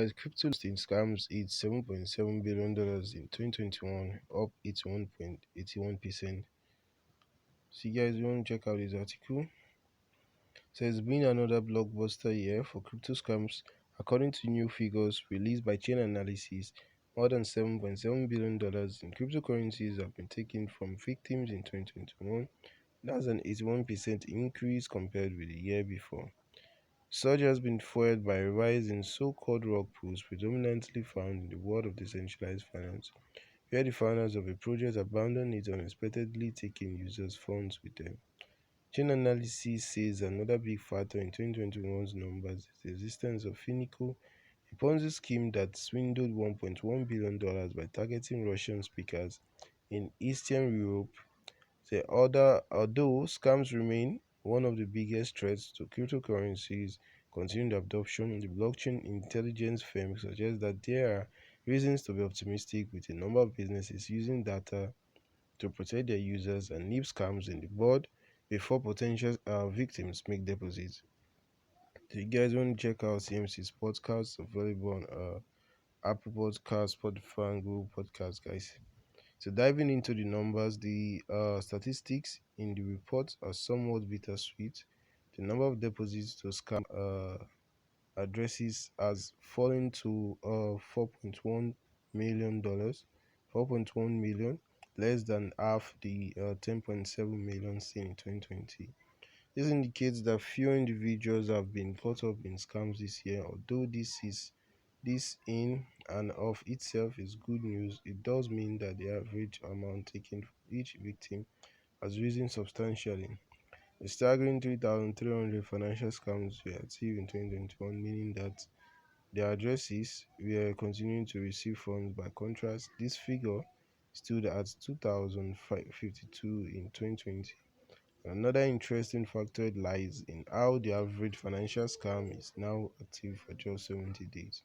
As crypto listing scams hit $7.7 billion in 2021, up 81.81%. So you guys want to check out this article? So it's been another blockbuster year for crypto scams. According to new figures released by Chain Analysis, more than $7.7 billion in cryptocurrencies have been taken from victims in 2021. That's an 81% increase compared with the year before. Surge has been fueled by a rise in so-called rug pulls predominantly found in the world of decentralized finance, where the founders of a project abandon it unexpectedly, taking users' funds with them. Chain Analysis says another big factor in 2021's numbers is the existence of Finico, a Ponzi scheme that swindled $1.1 billion by targeting Russian speakers in Eastern Europe. Although scams remain one of the biggest threats to cryptocurrencies, continued adoption in the blockchain intelligence firm suggests that there are reasons to be optimistic, with a number of businesses using data to protect their users and nip scams in the bud before potential victims make deposits. So you guys want to check out CMC's podcast available on Apple Podcasts, Spotify, and Google Podcasts, guys. So diving into the numbers, the statistics in the report are somewhat bittersweet. The number of deposits to scam addresses has fallen to $4.1 million, 4.1 million, less than half the 10.7 million seen in 2020. This indicates that few individuals have been caught up in scams this year. Although this in and of itself is good news, it does mean that the average amount taken for each victim has risen substantially. A staggering 3,300 financial scams were achieved in 2021, meaning that their addresses were continuing to receive funds. By contrast, this figure stood at 2,052 in 2020. Another interesting factor lies in how the average financial scam is now active for just 70 days.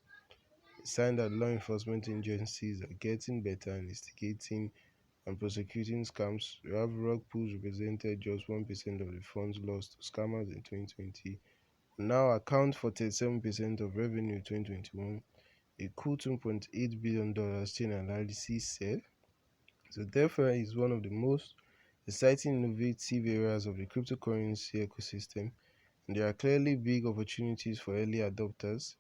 A sign that law enforcement agencies are getting better at investigating and prosecuting scams. Referral pools represented just 1% of the funds lost to scammers in 2020 and now account for 37% of revenue in 2021, a cool $2.8 billion, Chain Analysis said. So therefore, is one of the most exciting innovative areas of the cryptocurrency ecosystem, and there are clearly big opportunities for early adopters,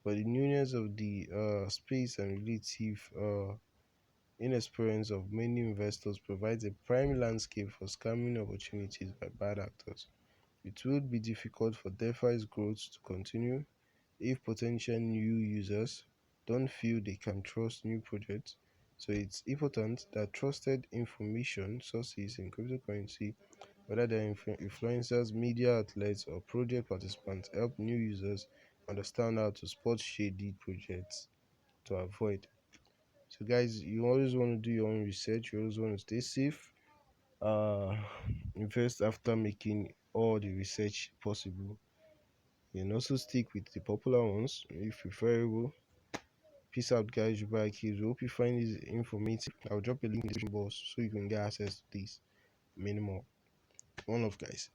but the newness of the space and relative inexperience of many investors provides a prime landscape for scamming opportunities by bad actors. It would be difficult for DeFi's growth to continue if potential new users don't feel they can trust new projects. So it's important that trusted information sources in cryptocurrency, whether they're influencers, media outlets, or project participants, help new users understand how to spot shady projects to avoid. So guys, you always want to do your own research, you always want to stay safe. Uh Invest after making all the research possible, and also stick with the popular ones if preferable. Peace out, guys. Goodbye, kids. Hope you find this informative. I'll drop a link in the description box so you can get access to this. Many more. One of guys.